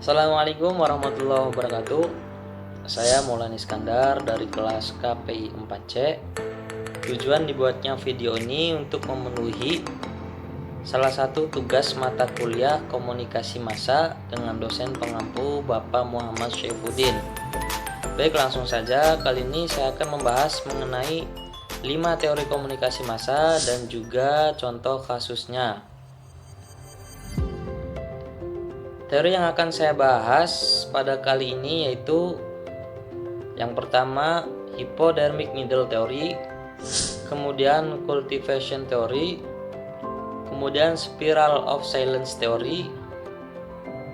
Assalamualaikum warahmatullahi wabarakatuh. Saya Maulana Iskandar dari kelas KPI 4C. Tujuan dibuatnya video ini untuk memenuhi salah satu tugas mata kuliah komunikasi massa dengan dosen pengampu Bapak Muhammad Syaifuddin. Baik, langsung saja. Kali ini saya akan membahas mengenai 5 teori komunikasi massa dan juga contoh kasusnya. Teori yang akan saya bahas pada kali ini yaitu yang pertama hypodermic needle theory, kemudian cultivation theory, kemudian spiral of silence theory,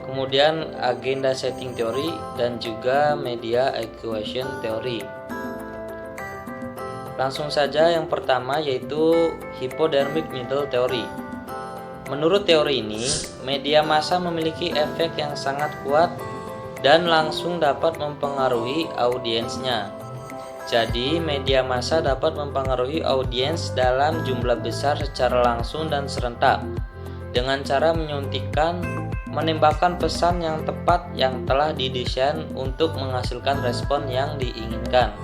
kemudian agenda setting theory, dan juga media equation theory. Langsung saja, yang pertama yaitu hypodermic needle theory. Menurut teori ini, media massa memiliki efek yang sangat kuat dan langsung dapat mempengaruhi audiensnya. Jadi, media massa dapat mempengaruhi audiens dalam jumlah besar secara langsung dan serentak dengan cara menyuntikkan, menembakkan pesan yang tepat yang telah didesain untuk menghasilkan respon yang diinginkan.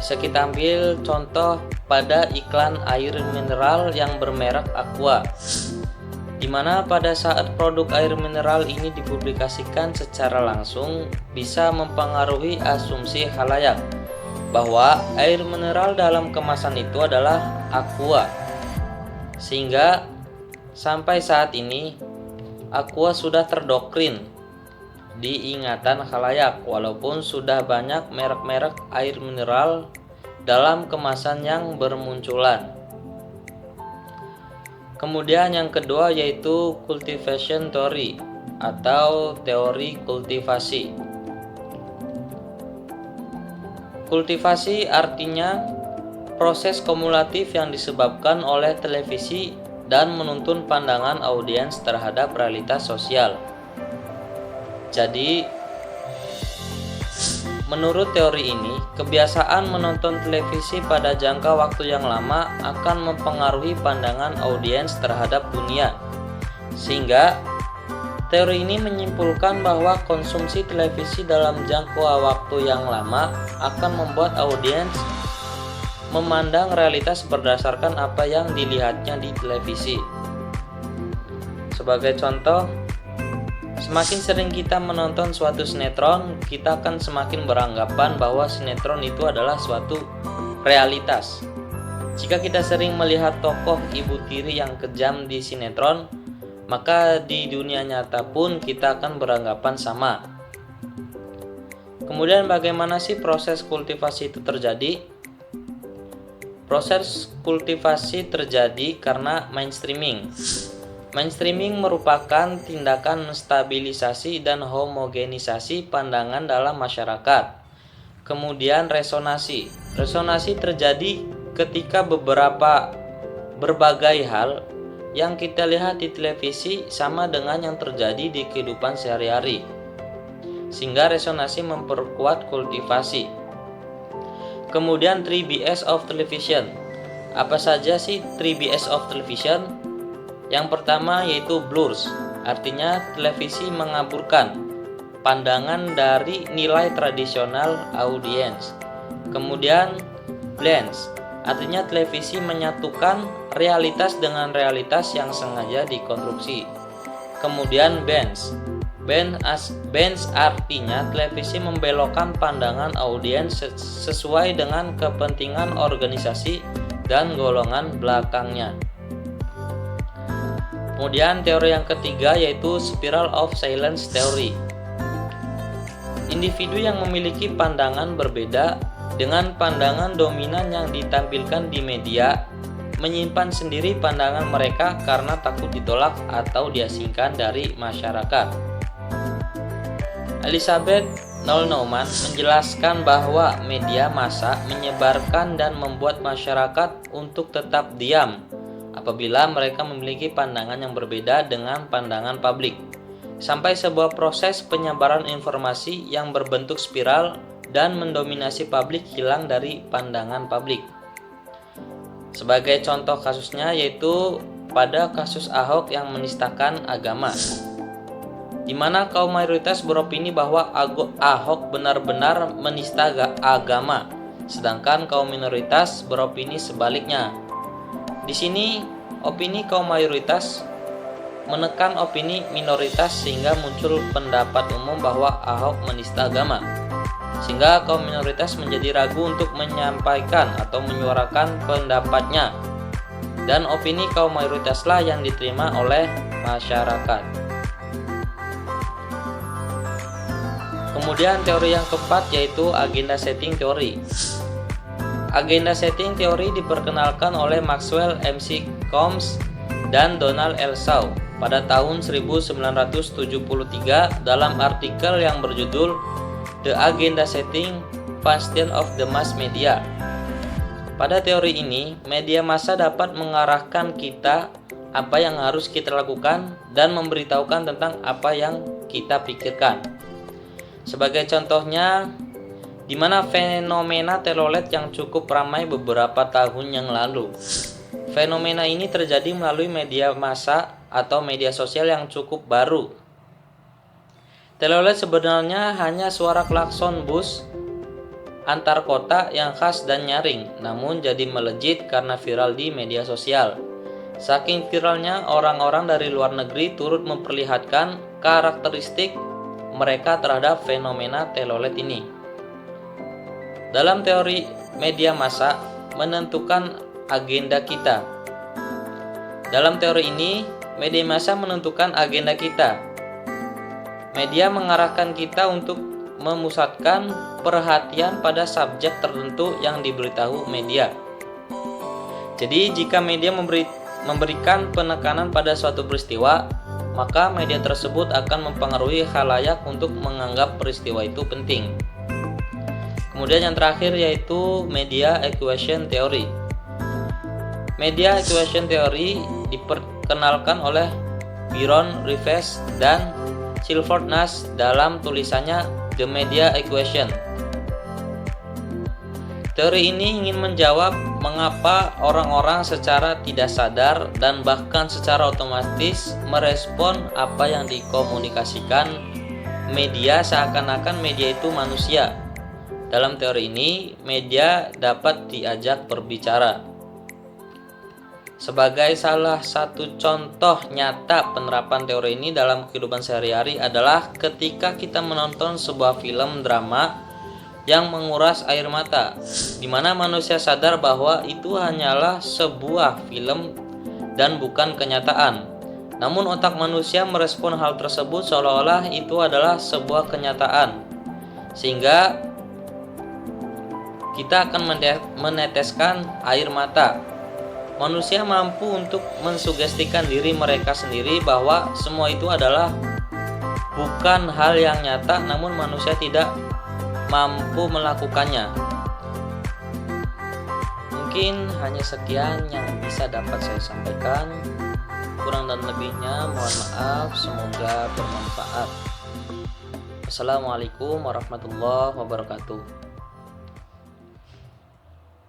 Kita ambil contoh pada iklan air mineral yang bermerek Aqua, di mana pada saat produk air mineral ini dipublikasikan secara langsung bisa mempengaruhi asumsi khalayak bahwa air mineral dalam kemasan itu adalah Aqua, sehingga sampai saat ini Aqua sudah terdoktrin di ingatan khalayak walaupun sudah banyak merek-merek air mineral dalam kemasan yang bermunculan. Kemudian yang kedua yaitu cultivation theory atau teori kultivasi. Kultivasi artinya proses kumulatif yang disebabkan oleh televisi dan menuntun pandangan audiens terhadap realitas sosial. Jadi, menurut teori ini, kebiasaan menonton televisi pada jangka waktu yang lama akan mempengaruhi pandangan audiens terhadap dunia. Sehingga, teori ini menyimpulkan bahwa konsumsi televisi dalam jangka waktu yang lama akan membuat audiens memandang realitas berdasarkan apa yang dilihatnya di televisi. Sebagai contoh, semakin sering kita menonton suatu sinetron, kita akan semakin beranggapan bahwa sinetron itu adalah suatu realitas. Jika kita sering melihat tokoh ibu tiri yang kejam di sinetron, maka di dunia nyata pun kita akan beranggapan sama. Kemudian bagaimana sih proses kultivasi itu terjadi? Proses kultivasi terjadi karena mainstreaming. Mainstreaming merupakan tindakan menstabilisasi dan homogenisasi pandangan dalam masyarakat. Kemudian resonansi. Resonansi terjadi ketika berbagai hal yang kita lihat di televisi sama dengan yang terjadi di kehidupan sehari-hari. Sehingga resonansi memperkuat kultivasi. Kemudian 3Bs of television. Apa saja sih 3Bs of television? Yang pertama yaitu blurs, artinya televisi mengaburkan pandangan dari nilai tradisional audiens. Kemudian blends, artinya televisi menyatukan realitas dengan realitas yang sengaja dikonstruksi. Kemudian bends artinya televisi membelokkan pandangan audiens sesuai dengan kepentingan organisasi dan golongan belakangnya. Kemudian teori yang ketiga yaitu spiral of silence theory. Individu yang memiliki pandangan berbeda dengan pandangan dominan yang ditampilkan di media menyimpan sendiri pandangan mereka karena takut ditolak atau diasingkan dari masyarakat. Elizabeth Neumann menjelaskan bahwa media massa menyebarkan dan membuat masyarakat untuk tetap diam apabila mereka memiliki pandangan yang berbeda dengan pandangan publik, sampai sebuah proses penyebaran informasi yang berbentuk spiral dan mendominasi publik hilang dari pandangan publik. Sebagai contoh kasusnya yaitu pada kasus Ahok yang menistakan agama, di mana kaum mayoritas beropini bahwa Ahok benar-benar menista agama, sedangkan kaum minoritas beropini sebaliknya. Di sini opini kaum mayoritas menekan opini minoritas sehingga muncul pendapat umum bahwa Ahok menista agama, sehingga kaum minoritas menjadi ragu untuk menyampaikan atau menyuarakan pendapatnya, dan opini kaum mayoritaslah yang diterima oleh masyarakat. Kemudian teori yang keempat yaitu agenda setting teori. Agenda setting teori diperkenalkan oleh Maxwell MC Combs dan Donald L. Shaw pada tahun 1973 dalam artikel yang berjudul The Agenda Setting Function of the Mass Media. Pada teori ini, media massa dapat mengarahkan kita apa yang harus kita lakukan dan memberitahukan tentang apa yang kita pikirkan. Sebagai contohnya, di mana fenomena telolet yang cukup ramai beberapa tahun yang lalu. Fenomena ini terjadi melalui media massa atau media sosial yang cukup baru. Telolet sebenarnya hanya suara klakson bus antar kota yang khas dan nyaring, namun jadi melejit karena viral di media sosial. Saking viralnya, orang-orang dari luar negeri turut memperlihatkan karakteristik mereka terhadap fenomena telolet ini. Dalam teori media massa menentukan agenda kita. Dalam teori ini, media massa menentukan agenda kita. Media mengarahkan kita untuk memusatkan perhatian pada subjek tertentu yang diberitahu media. Jadi, jika media memberikan penekanan pada suatu peristiwa, maka media tersebut akan mempengaruhi khalayak untuk menganggap peristiwa itu penting. Kemudian yang terakhir yaitu media equation theory. Media equation theory diperkenalkan oleh Byron Rivers dan Silford Nash dalam tulisannya The Media Equation. Teori ini ingin menjawab mengapa orang-orang secara tidak sadar dan bahkan secara otomatis merespon apa yang dikomunikasikan media seakan-akan media itu manusia. Dalam teori ini, media dapat diajak berbicara. Sebagai salah satu contoh nyata penerapan teori ini dalam kehidupan sehari-hari adalah ketika kita menonton sebuah film drama yang menguras air mata, di mana manusia sadar bahwa itu hanyalah sebuah film dan bukan kenyataan. Namun otak manusia merespon hal tersebut seolah-olah itu adalah sebuah kenyataan, sehingga kita akan meneteskan air mata. Manusia mampu untuk mensugestikan diri mereka sendiri bahwa semua itu adalah bukan hal yang nyata, namun manusia tidak mampu melakukannya. Mungkin hanya sekian yang bisa dapat saya sampaikan. Kurang dan lebihnya mohon maaf, semoga bermanfaat. Assalamualaikum warahmatullahi wabarakatuh.